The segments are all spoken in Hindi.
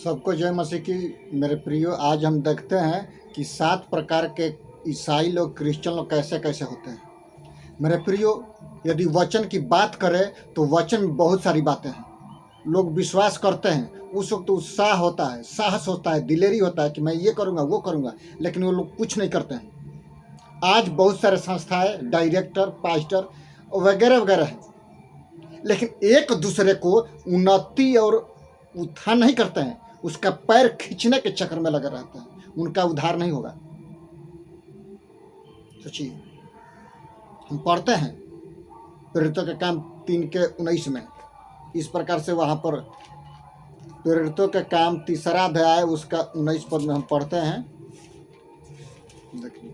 सबको जय मसीह की। मेरे प्रियो, आज हम देखते हैं कि 7 प्रकार के ईसाई लोग, क्रिश्चियन लोग कैसे कैसे होते हैं। मेरे प्रियो, यदि वचन की बात करें तो वचन में बहुत सारी बातें हैं। लोग विश्वास करते हैं, उस वक्त उत्साह होता है, साहस होता है, दिलेरी होता है कि मैं ये करूँगा वो करूँगा, लेकिन वो लोग कुछ नहीं करते हैं। आज बहुत सारे संस्थाएं, डायरेक्टर, पास्टर वगैरह वगैरह हैं, लेकिन एक दूसरे को उन्नति और उत्थान नहीं करते हैं, उसका पैर खींचने के चक्कर में लगे रहते हैं। उनका उद्धार नहीं होगा। सोचिए, हम पढ़ते हैं प्रेरितों के काम 3:19 में इस प्रकार से, वहाँ पर प्रेरितों के काम 3 अध्याय उसका 19 पद में हम पढ़ते हैं। देखिए,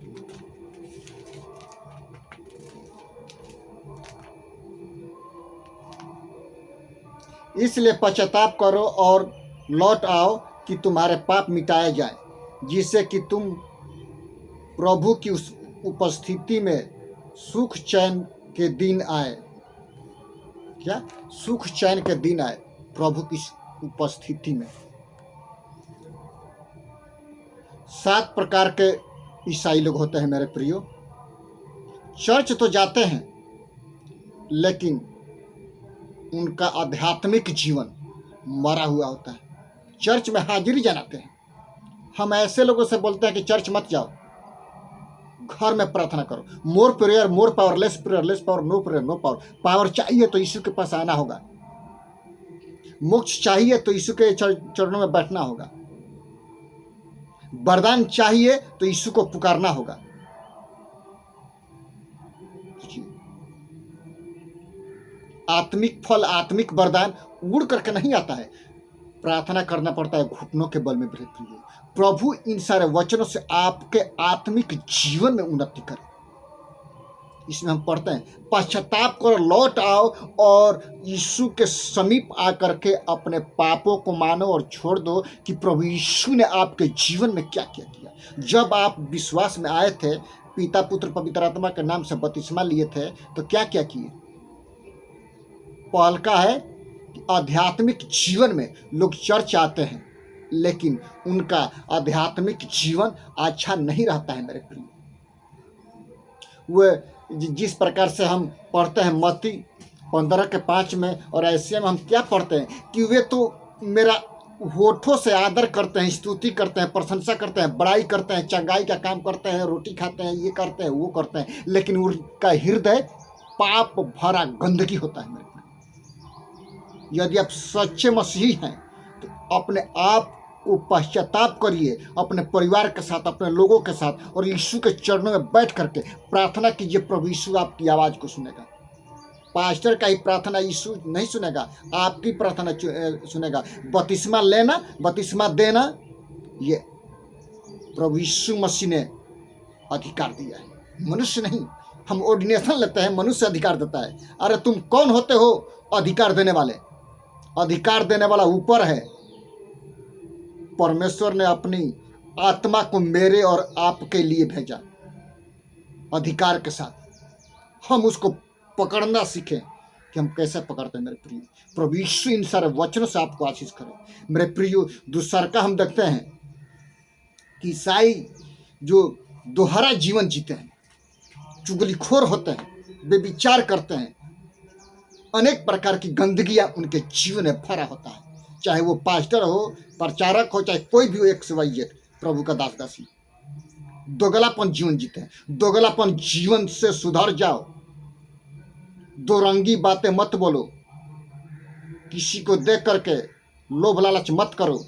इसलिए पश्चाताप करो और लौट आओ कि तुम्हारे पाप मिटाए जाए, जिससे कि तुम प्रभु की उस उपस्थिति में सुख चैन के दिन आए। क्या? सुख चैन के दिन आए प्रभु की उपस्थिति में। 7 प्रकार के ईसाई लोग होते हैं मेरे प्रियो। चर्च तो जाते हैं, लेकिन उनका आध्यात्मिक जीवन मरा हुआ होता है। चर्च में हाजिरी जनाते हैं। हम ऐसे लोगों से बोलते हैं कि चर्च मत जाओ, घर में प्रार्थना करो। More prayer more power, less prayer less power, no prayer no power. Power चाहिए तो यीशु के पास आना होगा। मोक्ष चाहिए तो यीशु के चरणों में बैठना होगा। वरदान चाहिए तो यीशु को पुकारना होगा। आत्मिक फल, आत्मिक वरदान उड़ करके नहीं आता है, प्रार्थना करना पड़ता है घुटनों के बल में। प्रभु इन सारे वचनों से आपके आत्मिक जीवन में उन्नति करे। इसमें हम पढ़ते हैं, पश्चाताप करो, लौट आओ और यीशु के समीप आकर के अपने पापों को मानो और छोड़ दो कि प्रभु यीशु ने आपके जीवन में क्या क्या किया। जब आप विश्वास में आए थे, पिता पुत्र पवित्र आत्मा के नाम से बपतिस्मा लिए थे, तो क्या क्या किए। पहल का है कि आध्यात्मिक जीवन में लोग चर्च आते हैं, लेकिन उनका आध्यात्मिक जीवन अच्छा नहीं रहता है मेरे प्रिय। वह जिस प्रकार से हम पढ़ते हैं मत्ती 15:5 में, और ऐसे में हम क्या पढ़ते हैं कि वे तो मेरा होठों से आदर करते हैं, स्तुति करते हैं, प्रशंसा करते हैं, बड़ाई करते हैं, चंगाई का काम करते हैं, रोटी खाते हैं, ये करते हैं वो करते हैं, लेकिन उनका हृदय पाप भरा गंदगी होता है मेरे प्रिय। यदि आप सच्चे मसीही हैं तो अपने आप को पश्चाताप करिए, अपने परिवार के साथ, अपने लोगों के साथ, और यीशु के चरणों में बैठ करके प्रार्थना कीजिए। प्रभु यीशु आपकी आवाज़ को सुनेगा। पास्टर का ही प्रार्थना यीशु नहीं सुनेगा, आपकी प्रार्थना सुनेगा। बपतिस्मा लेना, बपतिस्मा देना, ये प्रभु यीशु मसीह ने अधिकार दिया है, मनुष्य नहीं। हम ऑर्डिनेशन लेते हैं, मनुष्य अधिकार देता है। अरे तुम कौन होते हो अधिकार देने वाले? अधिकार देने वाला ऊपर है। परमेश्वर ने अपनी आत्मा को मेरे और आपके लिए भेजा अधिकार के साथ। हम उसको पकड़ना सीखें कि हम कैसे पकड़ते हैं मेरे प्रिय। प्रभु यीशु इन सारे वचनों से आपको आशीष करें मेरे प्रियो। दूसर का हम देखते हैं कि ईसाई जो दोहरा जीवन जीते हैं, चुगलीखोर होते हैं, बेविचार करते हैं, अनेक प्रकार की गंदगियां उनके जीवन में भरा होता है। चाहे वो पास्टर हो, प्रचारक हो, चाहे कोई भी हो, एक सिवाय एक प्रभु का दास दासी, दोगलापन जीवन जीते हैं। दोगलापन जीवन से सुधर जाओ। दो रंगी बातें मत बोलो। किसी को देख करके लोभ लालच मत करो।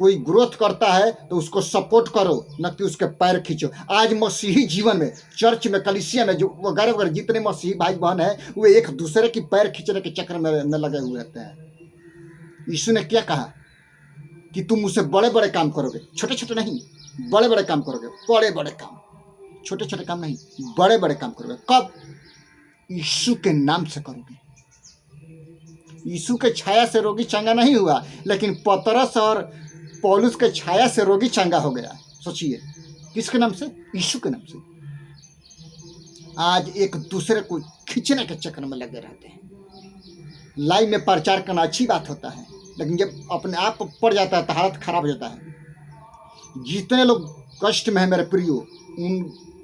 कोई ग्रोथ करता है तो उसको सपोर्ट करो, न कि उसके पैर खींचो। आज मसीही जीवन में, चर्च में, कलीसिया में जो वगैरह वगैरह जितने मसीही भाई बहन हैं, वे एक दूसरे की पैर खींचने के चक्कर में लगे हुए रहते हैं। यीशु ने क्या कहा कि तुम मुझसे बड़े बड़े काम करोगे, छोटे छोटे नहीं, बड़े बड़े काम करोगे। बड़े बड़े काम, छोटे छोटे काम नहीं, बड़े बड़े काम करोगे। कब? यीशु के नाम से करोगे। यीशु के छाया से रोगी चंगा नहीं हुआ, लेकिन पतरस और पौलुस के छाया से रोगी चंगा हो गया। सोचिए, किसके नाम से? यीशु के नाम से। आज एक दूसरे को खींचने के चक्कर में लगे रहते हैं। लाइव में प्रचार करना अच्छी बात होता है, लेकिन जब अपने आप पर पड़ जाता है तो हालत खराब हो जाता है। जितने लोग कष्ट में है मेरे प्रियो,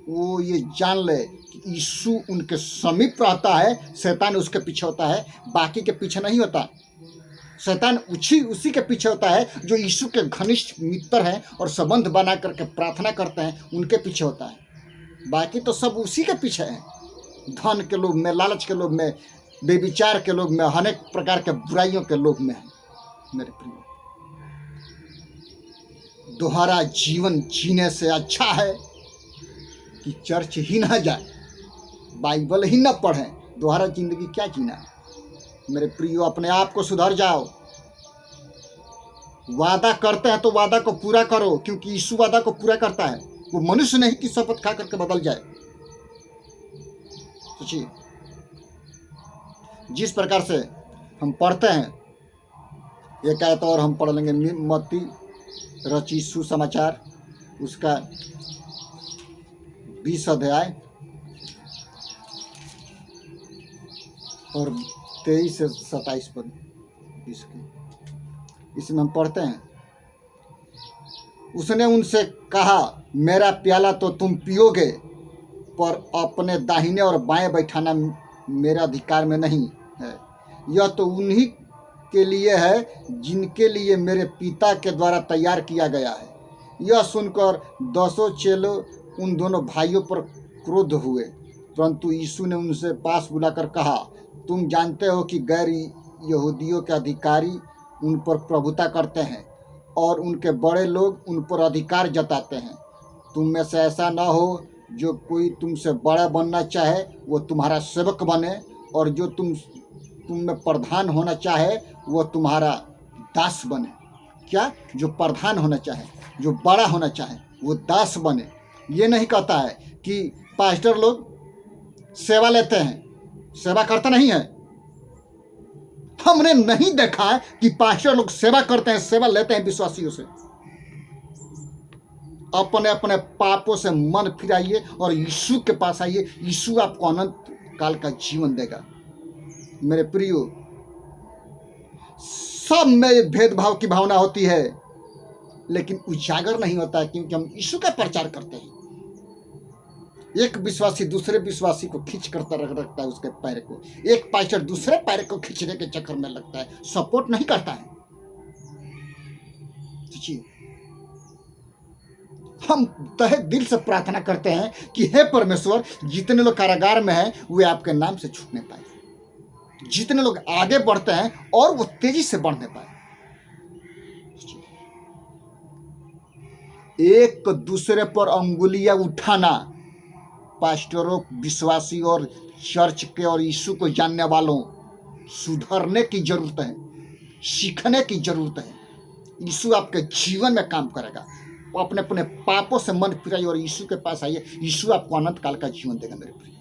वो ये जान ले कि यीशु उनके समीप रहता है, शैतान उसके पीछे होता है, बाकी के पीछे नहीं होता। शैतान उसी के पीछे होता है जो यीशु के घनिष्ठ मित्र हैं और संबंध बना करके प्रार्थना करते हैं, उनके पीछे होता है। बाकी तो सब उसी के पीछे हैं, धन के लोभ में, लालच के लोभ में, बेविचार के लोभ में, अनेक प्रकार के बुराइयों के लोभ में है मेरे प्रिय। दोहरा जीवन जीने से अच्छा है कि चर्च ही ना जाए, बाइबल ही ना पढ़ें। दोहरा जिंदगी क्या जीना है मेरे प्रियो। अपने आप को सुधर जाओ। वादा करते हैं तो वादा को पूरा करो, क्योंकि यीशु वादा को पूरा करता है। वो मनुष्य नहीं कि शपथ खा करके बदल जाए। सोचिए, जिस प्रकार से हम पढ़ते हैं, एक आयत और हम पढ़ लेंगे, मत्ती रचित सुसमाचार उसका 20 अध्याय और 23 से 27 पद इसके, इसमें हम पढ़ते हैं, उसने उनसे कहा, मेरा प्याला तो तुम पियोगे, पर अपने दाहिने और बाएं बैठाना मेरे अधिकार में नहीं है। यह तो उन्हीं के लिए है जिनके लिए मेरे पिता के द्वारा तैयार किया गया है। यह सुनकर 10 चेलों उन दोनों भाइयों पर क्रोध हुए, परंतु यीशु ने उनसे पास बुलाकर कहा, तुम जानते हो कि गैर यहूदियों के अधिकारी उन पर प्रभुता करते हैं और उनके बड़े लोग उन पर अधिकार जताते हैं। तुम में से ऐसा न हो जो कोई तुमसे बड़ा बनना चाहे वो तुम्हारा सेवक बने, और जो तुम में प्रधान होना चाहे वो तुम्हारा दास बने। क्या? जो प्रधान होना चाहे, जो बड़ा होना चाहे वो दास बने। ये नहीं कहता है कि पास्टर लोग सेवा लेते हैं, सेवा करते नहीं है। हमने नहीं देखा है कि पास्टर लोग सेवा करते हैं, सेवा लेते हैं विश्वासियों से। अपने अपने पापों से मन फिराइए और यीशु के पास आइए। यीशु आपको अनंत काल का जीवन देगा मेरे प्रियो। सब में भेदभाव की भावना होती है, लेकिन उजागर नहीं होता है, क्योंकि हम यीशु का प्रचार करते हैं। एक विश्वासी दूसरे विश्वासी को खींच करता रखता है उसके पैर को, एक पास्टर दूसरे पैर को खींचने के चक्कर में लगता है, सपोर्ट नहीं करता है। हम तहे दिल से प्रार्थना करते हैं कि हे परमेश्वर, जितने लोग कारागार में हैं वे आपके नाम से छूटने पाए, जितने लोग आगे बढ़ते हैं और वो तेजी से बढ़ने पाए। एक दूसरे पर अंगुलियां उठाना पास्टरों, विश्वासी और चर्च के और यीशु को जानने वालों सुधरने की जरूरत है, सीखने की जरूरत है। यीशु आपके जीवन में काम करेगा। अपने अपने पापों से मन फिराइए और यीशु के पास आइए। यीशु आपको अनंत काल का जीवन देगा मेरे प्रिय।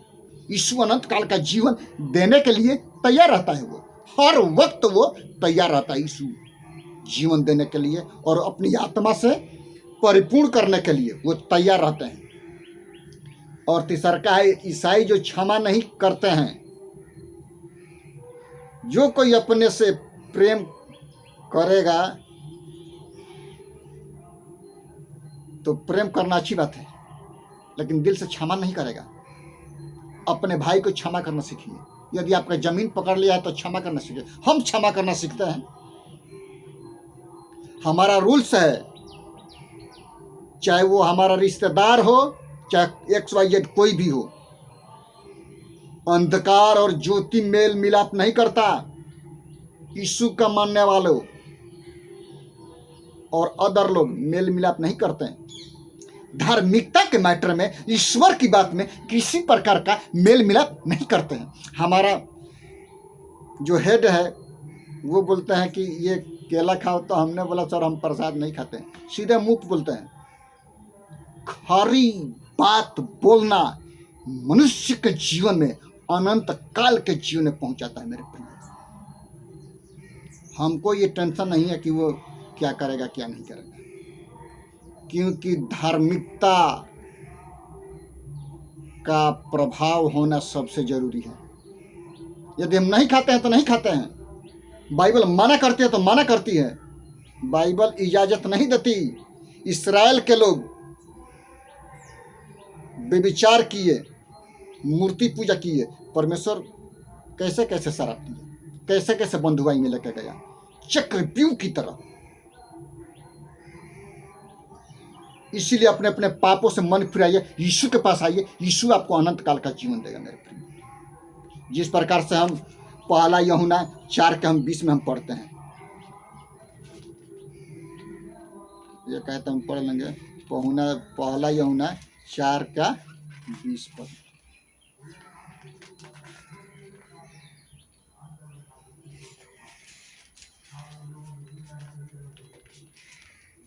यीशु अनंत काल का जीवन देने के लिए तैयार रहता है। वो हर वक्त वो तैयार रहता है यीशु जीवन देने के लिए, और अपनी आत्मा से परिपूर्ण करने के लिए वो तैयार रहते हैं। और तीसरा है, ईसाई जो क्षमा नहीं करते हैं। जो कोई अपने से प्रेम करेगा तो प्रेम करना अच्छी बात है, लेकिन दिल से क्षमा नहीं करेगा। अपने भाई को क्षमा करना सीखिए। यदि आपका जमीन पकड़ लिया है तो क्षमा करना सीखिए। हम क्षमा करना सीखते हैं। हमारा रूल्स है, चाहे वो हमारा रिश्तेदार हो, चाहे XYZ कोई भी हो। अंधकार और ज्योति मेल मिलाप नहीं करता। यीशु का मानने वालों और अदर लोग मेल मिलाप नहीं करते हैं। धार्मिकता के मैटर में, ईश्वर की बात में किसी प्रकार का मेल मिलाप नहीं करते हैं। हमारा जो हेड है वो बोलते हैं कि ये केला खाओ, तो हमने बोला सर हम प्रसाद नहीं खाते, सीधे मुंह बोलते हैं। खरी बात बोलना मनुष्य के जीवन में, अनंत काल के जीवन में पहुंचाता है मेरे प्रिय। हमको ये टेंशन नहीं है कि वो क्या करेगा क्या नहीं करेगा, क्योंकि धार्मिकता का प्रभाव होना सबसे जरूरी है। यदि हम नहीं खाते हैं तो नहीं खाते हैं, बाइबल मना करती है तो मना करती है, बाइबल इजाजत नहीं देती। इस्राएल के लोग बेविचार किए, मूर्ति पूजा किए, परमेश्वर कैसे कैसे शराब दिए, कैसे कैसे बंधुआई में लेकर गया, चक्रव्यूह की तरह। इसीलिए अपने अपने पापों से मन फिराइए, यीशु के पास आइए, यीशु आपको अनंत काल का जीवन देगा मेरे प्रिय। जिस प्रकार से हम पहला यूहन्ना 4 के हम 20 में हम पढ़ते हैं, ये कहते हम पढ़ लेंगे, पहला यूहन्ना 4 का 20 पद।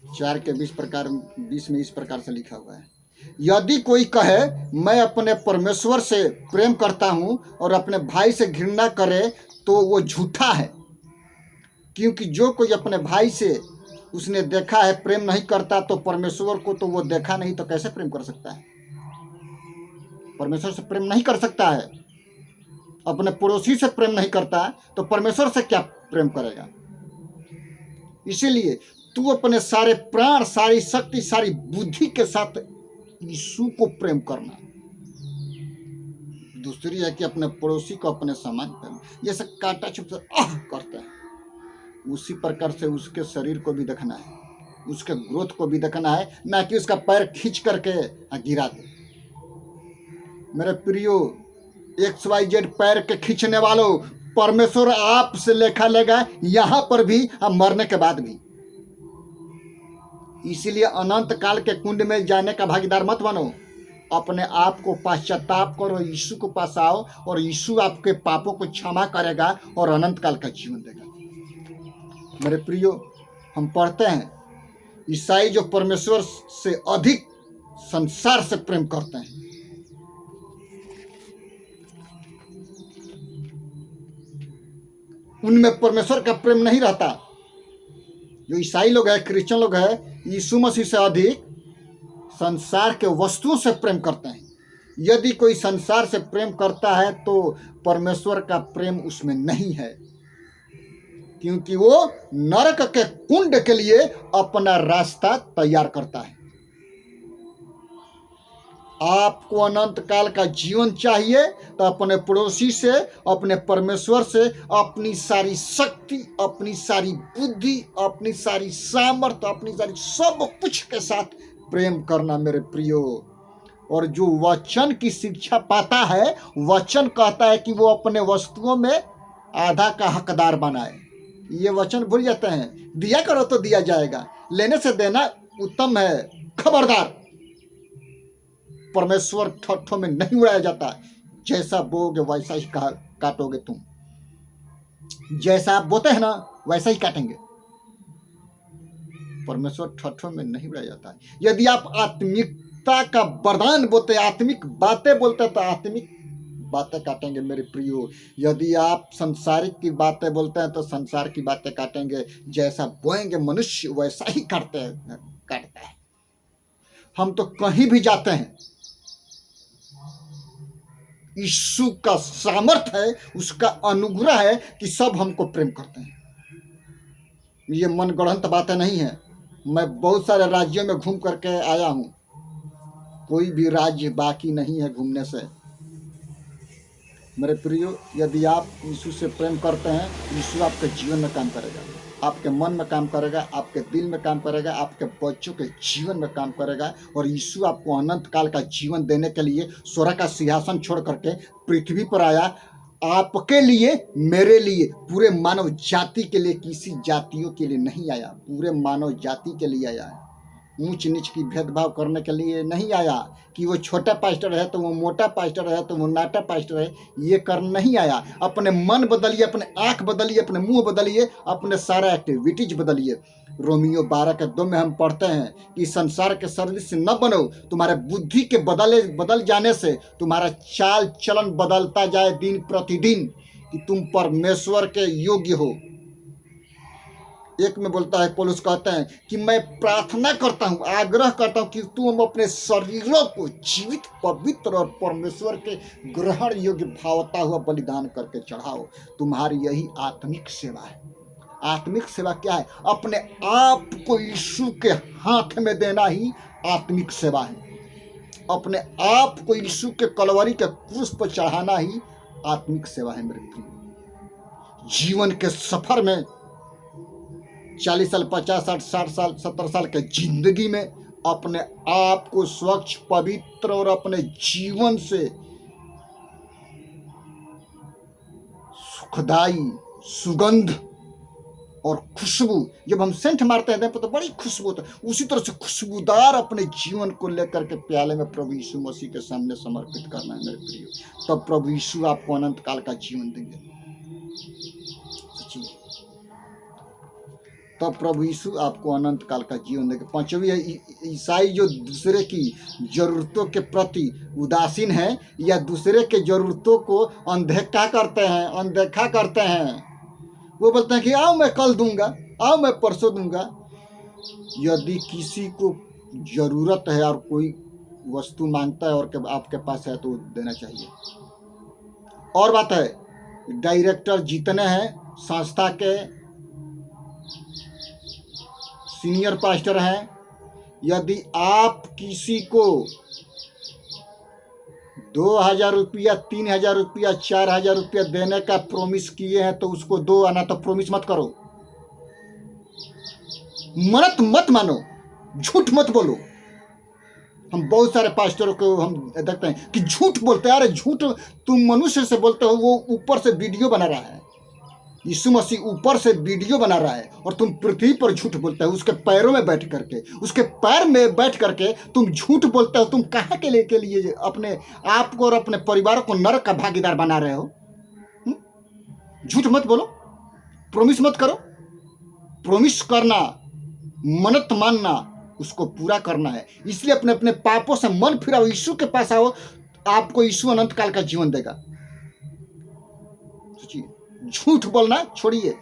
चार के 20 में इस प्रकार से लिखा हुआ है, यदि कोई कहे मैं अपने परमेश्वर से प्रेम करता हूं और अपने भाई से घृणा करे तो वो झूठा है, क्योंकि जो कोई अपने भाई से उसने देखा है प्रेम नहीं करता तो परमेश्वर को तो वो देखा नहीं, तो कैसे प्रेम कर सकता है? परमेश्वर से प्रेम नहीं कर सकता है, अपने पड़ोसी से प्रेम नहीं करता तो परमेश्वर से क्या प्रेम करेगा? इसीलिए तू अपने सारे प्राण, सारी शक्ति, सारी बुद्धि के साथ यीशु को प्रेम करना। दूसरी है कि अपने पड़ोसी को अपने समान प्रेम, जैसे कांटा चुप से आह करते हैं, उसी प्रकार से उसके शरीर को भी देखना है, उसके ग्रोथ को भी देखना है, ना कि उसका पैर खींच करके गिरा दे। मेरे प्रियो, XYZ पैर के खींचने वालों, परमेश्वर आपसे लेखा लेगा, यहां पर भी और मरने के बाद भी। इसीलिए अनंत काल के कुंड में जाने का भागीदार मत बनो, अपने आप को पश्चाताप करो, यीशु के पास आओ और यीशु आपके पापों को क्षमा करेगा और अनंत काल का जीवन देगा। मेरे प्रियो, हम पढ़ते हैं ईसाई जो परमेश्वर से अधिक संसार से प्रेम करते हैं, उनमें परमेश्वर का प्रेम नहीं रहता। जो ईसाई लोग हैं, क्रिश्चियन लोग हैं, यीशु मसीह से अधिक संसार के वस्तुओं से प्रेम करते हैं। यदि कोई संसार से प्रेम करता है तो परमेश्वर का प्रेम उसमें नहीं है, क्योंकि वो नरक के कुंड के लिए अपना रास्ता तैयार करता है। आपको अनंत काल का जीवन चाहिए तो अपने पड़ोसी से, अपने परमेश्वर से अपनी सारी शक्ति, अपनी सारी बुद्धि, अपनी सारी सामर्थ्य, अपनी सारी सब कुछ के साथ प्रेम करना मेरे प्रियो। और जो वचन की शिक्षा पाता है, वचन कहता है कि वो अपने वस्तुओं में आधा का हकदार बनाए। ये वचन भूल जाते हैं, दिया करो तो दिया जाएगा, लेने से देना उत्तम है। खबरदार, परमेश्वर ठट्ठों में नहीं उड़ाया जाता। जैसा बोगे वैसा ही काटोगे तुम, जैसा आप बोते हैं ना वैसा ही काटेंगे। परमेश्वर ठट्ठों में नहीं उड़ाया जाता। यदि आप आत्मिकता का वरदान बोते, आत्मिक बातें बोलते तो आत्मिक बातें काटेंगे मेरे प्रियो। यदि आप संसारिक की बातें बोलते हैं तो संसार की बातें काटेंगे। जैसा बोएंगे मनुष्य वैसा ही काटता है। हम तो कहीं भी जाते हैं, यीशु का सामर्थ है, उसका अनुग्रह है कि सब हमको प्रेम करते हैं। ये मनगढ़ंत बातें नहीं है। मैं बहुत सारे राज्यों में घूम करके आया हूँ, कोई भी राज्य बाकी नहीं है घूमने से। मेरे प्रियो, यदि आप यीशु से प्रेम करते हैं, यीशु आपके जीवन में काम करेगा, आपके मन में काम करेगा, आपके दिल में काम करेगा, आपके बच्चों के जीवन में काम करेगा। और यीशु आपको अनंत काल का जीवन देने के लिए स्वर्ग का सिंहासन छोड़ करके पृथ्वी पर आया, आपके लिए, मेरे लिए, पूरे मानव जाति के लिए, किसी जातियों के लिए नहीं आया, पूरे मानव जाति के लिए आया है। ऊंच नीच की भेदभाव करने के लिए नहीं आया कि वो छोटा पास्टर है तो वो मोटा पास्टर है तो वो नाटा पास्टर है, ये कर नहीं आया। अपने मन बदलिए, अपने आँख बदलिए, अपने मुंह बदलिए, अपने सारा एक्टिविटीज बदलिए। रोमियो 12:2 में हम पढ़ते हैं कि संसार के सर्विस से न बनो, तुम्हारे बुद्धि के बदल जाने से तुम्हारा चाल चलन बदलता जाए दिन प्रतिदिन, कि तुम परमेश्वर के योग्य हो। 1 में बोलता है, पौलुस कहते हैं कि मैं प्रार्थना करता हूँ, आग्रह करता हूँ कि तुम अपने शरीरों को जीवित, पवित्र और परमेश्वर के ग्रहण योग्य भावता हुआ बलिदान करके चढ़ाओ। तुम्हारी यही आत्मिक सेवा है। आत्मिक सेवा क्या है? अपने आप को यीशु के हाथ में देना ही आत्मिक सेवा है। अपने आप को यीशु के कलवरी के क्रूस पर चढ़ाना ही आत्मिक सेवा है। मेरे प्रिय, जीवन के सफर में 40 साल, 50 साल, 60 साल, 70 साल के जिंदगी में अपने आप को स्वच्छ, पवित्र और अपने जीवन से सुखदाई सुगंध और खुशबू, जब हम सेंट मारते हैं तो बड़ी खुशबू होता है, उसी तरह से खुशबूदार अपने जीवन को लेकर के प्याले में प्रभु यीशु मसीह के सामने समर्पित करना है। मेरे प्रिय, तब प्रभु यीशु आपको अनंत काल का जीवन देंगे। तब प्रभु यीशु आपको अनंत काल का जीवन देंगे। 5वीं है, ईसाई जो दूसरे की जरूरतों के प्रति उदासीन है या दूसरे के जरूरतों को अनदेखा करते हैं, वो बोलते हैं कि आओ मैं कल दूंगा, आओ मैं परसों दूंगा। यदि किसी को जरूरत है और कोई वस्तु मांगता है और आपके पास है तो देना चाहिए। और बात है, डायरेक्टर जितने हैं, संस्था के सीनियर पास्टर हैं, यदि आप किसी को 2,000 रुपया, 3,000 रुपया, 4,000 रुपया देने का प्रॉमिस किए हैं तो उसको दो, आना तो प्रॉमिस मत करो, मन्नत मत मानो, झूठ मत बोलो। हम बहुत सारे पास्टरों को हम देखते हैं कि झूठ बोलते हैं। अरे झूठ तुम मनुष्य से बोलते हो, वो ऊपर से वीडियो बना रहा है। यीशु मसीह ऊपर से वीडियो बना रहा है और तुम पृथ्वी पर झूठ बोलते हो, उसके पैरों में बैठ करके, उसके पैर में बैठ करके तुम झूठ बोलते हो। तुम कहाँ के लिए अपने आप को और अपने परिवार को नरक का भागीदार बना रहे हो? झूठ मत बोलो, प्रॉमिस मत करो। प्रॉमिस करना, मन्नत मानना, उसको पूरा करना है। इसलिए अपने अपने पापों से मन फिराओ, यीशु के पास आओ, आपको यीशु अनंत काल का जीवन देगा। सोचिए, झूठ बोलना छोड़िए।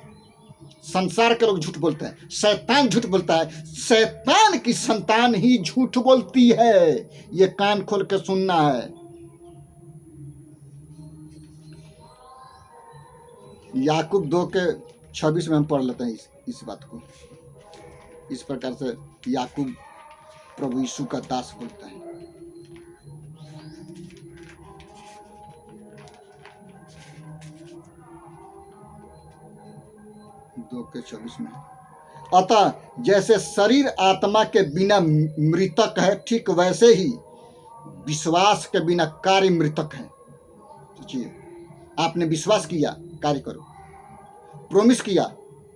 संसार के लोग झूठ बोलते हैं, शैतान झूठ बोलता है, शैतान की संतान ही झूठ बोलती है। ये कान खोल के सुनना है। याकूब 2:26 में हम पढ़ लेते हैं इस बात को। इस प्रकार से याकूब प्रभु यीशु का दास बोलता है। में, अतः जैसे शरीर आत्मा के बिना मृतक है, ठीक वैसे ही विश्वास के बिना कार्य मृतक है। सोचिए, आपने विश्वास किया, कार्य करो। प्रॉमिस किया,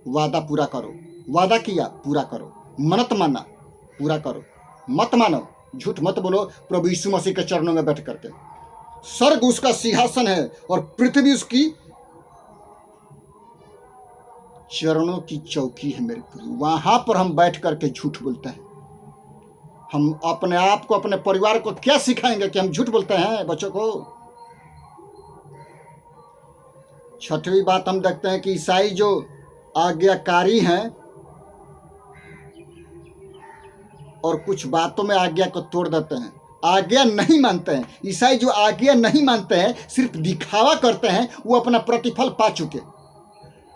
वादा पूरा करो। वादा किया, पूरा करो। मन्नत माना, पूरा करो। मत मानो, झूठ मत बोलो। प्रभु यीशु मसीह के चरणों में बैठ करके, स्वर्ग उसका सिंहासन है और पृथ्वी उसकी चरणों की चौकी है। मेरे प्रिय, वहां पर हम बैठ करके झूठ बोलते हैं। हम अपने आप को, अपने परिवार को क्या सिखाएंगे कि हम झूठ बोलते हैं बच्चों को? 6वीं बात हम देखते हैं कि ईसाई जो आज्ञाकारी हैं और कुछ बातों में आज्ञा को तोड़ देते हैं, आज्ञा नहीं मानते हैं। ईसाई जो आज्ञा नहीं मानते हैं, सिर्फ दिखावा करते हैं, वो अपना प्रतिफल पा चुके।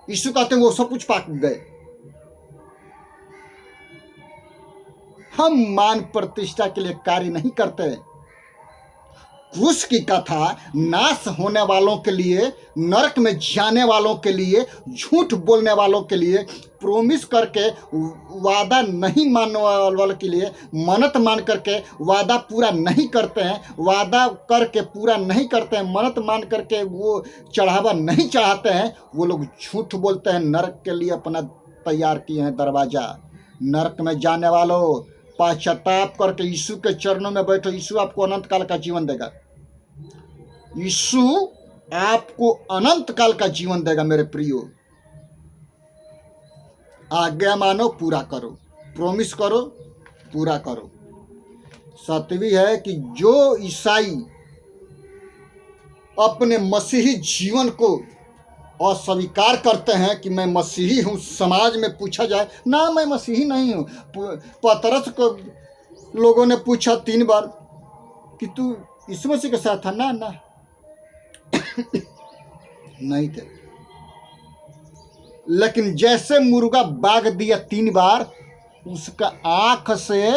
यीशु कहते हैं वो सब कुछ पा गए। हम मान प्रतिष्ठा के लिए कार्य नहीं करते। क्रूस की कथा नाश होने वालों के लिए, नरक में जाने वालों के लिए, झूठ बोलने वालों के लिए, प्रॉमिस करके वादा नहीं मानने वालों के लिए, मन्नत मान करके वादा पूरा नहीं करते हैं, वादा करके पूरा नहीं करते हैं, मन्नत मान करके वो चढ़ावा नहीं चढ़ाते हैं, वो लोग झूठ बोलते हैं। नरक के लिए अपना तैयार किए हैं दरवाज़ा। नरक में जाने वालों, पश्चाताप करके यीशु के चरणों में बैठो। यीशु आपको अनंत काल का जीवन देगा। यीशु आपको अनंत काल का जीवन देगा। मेरे प्रियो, आज्ञा मानो, पूरा करो। प्रॉमिस करो, पूरा करो। 7वीं है कि जो ईसाई अपने मसीही जीवन को अस्वीकार करते हैं कि मैं मसीही हूँ, समाज में पूछा जाए ना मैं मसीही नहीं हूँ। पतरस को लोगों ने पूछा 3 बार कि तू यीशु मसीह के साथ था ना ना नहीं थे। लेकिन जैसे मुर्गा बाग दिया 3 बार, उसका आंख से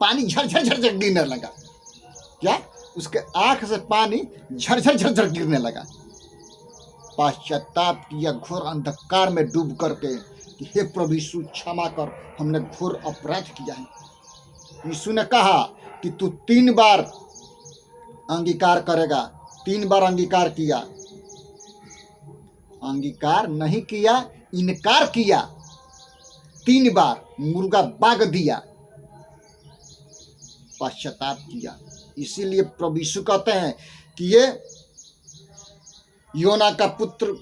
पानी झरझर झरझर गिरने लगा। क्या? उसके आंख से पानी झरझर झरझर गिरने लगा। पश्चाताप किया घोर अंधकार में डूब करके कि हे प्रभु यीशु क्षमा कर, हमने घोर अपराध किया है। यीशु ने कहा कि तू 3 बार अंगीकार करेगा। 3 बार अंगीकार किया, अंगीकार नहीं किया, इनकार किया। 3 बार मुर्गा बाग दिया, पश्चाताप किया। इसीलिए प्रभु यीशु कहते हैं कि ये योना का पुत्र,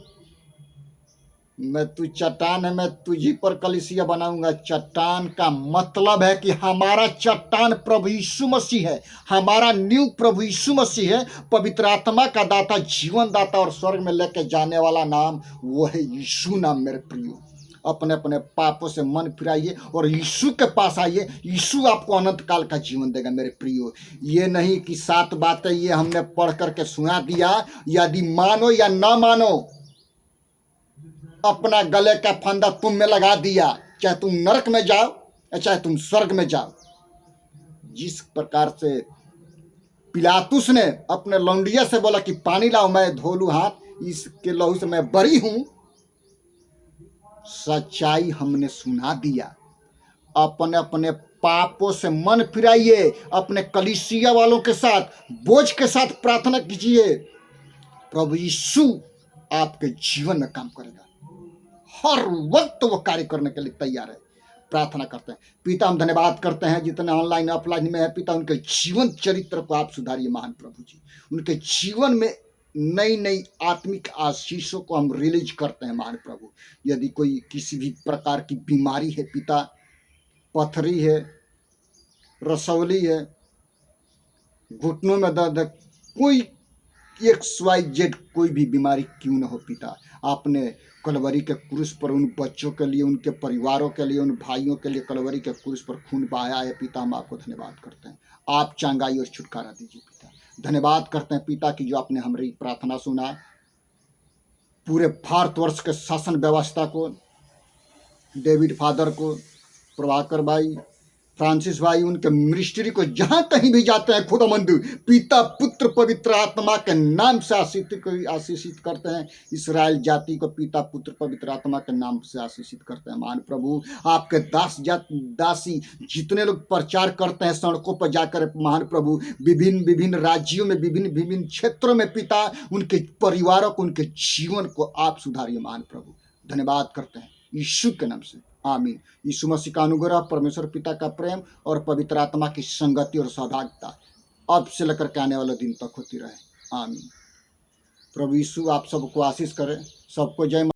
मैं तू चट्टान है, मैं तुझी पर कलीसिया बनाऊंगा। चट्टान का मतलब है कि हमारा चट्टान प्रभु यीशु मसीह है, हमारा नींव प्रभु यीशु मसीह है। पवित्र आत्मा का दाता, जीवन दाता और स्वर्ग में लेके जाने वाला नाम वो है यीशु नाम। मेरे प्रियो, अपने अपने पापों से मन फिराइए और यीशु के पास आइए। यीशु आपको अनंत काल का जीवन देगा। मेरे प्रियो, ये नहीं कि 7 बातें ये हमने पढ़ करके सुना दिया, यदि मानो या ना मानो, अपना गले का फंदा तुम में लगा दिया, चाहे तुम नरक में जाओ या चाहे तुम स्वर्ग में जाओ। जिस प्रकार से पिलातुस ने अपने लौंडिया से बोला कि पानी लाओ मैं धो लूं हाथ, इसके लहू से मैं बरी हूं, सच्चाई हमने सुना दिया। अपने अपने पापों से मन फिराइए, अपने कलीसिया वालों के साथ बोझ के साथ प्रार्थना कीजिए। प्रभु यीशु आपके जीवन में काम करेगा। हर वक्त वो कार्य करने के लिए तैयार है। प्रार्थना करते हैं। पिता, हम धन्यवाद करते हैं जितने ऑनलाइन ऑफलाइन में है पिता, उनके जीवन चरित्र को आप सुधारिए महान प्रभु जी। उनके जीवन में नई नई आत्मिक आशीषों को हम रिलीज करते हैं महान प्रभु। यदि कोई किसी भी प्रकार की बीमारी है पिता, पथरी है, रसौली है, घुटनों में दर्द है, कोई XYZ कोई भी बीमारी क्यों न हो पिता, आपने कलवरी के क्रूस पर उन बच्चों के लिए, उनके परिवारों के लिए, उन भाइयों के लिए कलवरी के क्रूस पर खून बहाया है पिता। हम आपको धन्यवाद करते हैं। आप चंगाई और छुटकारा दीजिए पिता। धन्यवाद करते हैं पिता कि जो आपने हमारी प्रार्थना सुना। पूरे भारतवर्ष के शासन व्यवस्था को, डेविड फादर को, प्रभाकर भाई, फ्रांसिस भाई, उनके मिनिस्ट्री को जहां कहीं भी जाते हैं खुदावंद पिता पुत्र पवित्र आत्मा के नाम से आशीषित करते हैं। इस्राएल जाति को पिता पुत्र पवित्र आत्मा के नाम से आशीषित करते हैं। महान प्रभु, आपके दासी जितने लोग प्रचार करते हैं सड़कों पर जाकर महान प्रभु, विभिन्न विभिन्न राज्यों में, विभिन्न विभिन्न क्षेत्रों में पिता, उनके परिवारों को, उनके जीवन को आप सुधारिए महान प्रभु। धन्यवाद करते हैं यीशु के नाम से, आमीन। यीशु मसीह का अनुग्रह, परमेश्वर पिता का प्रेम और पवित्र आत्मा की संगति और सहभागिता अब से लेकर के आने वाले दिन तक होती रहे, आमीन। प्रभु यीशु आप सबको आशीष करे। सबको जय।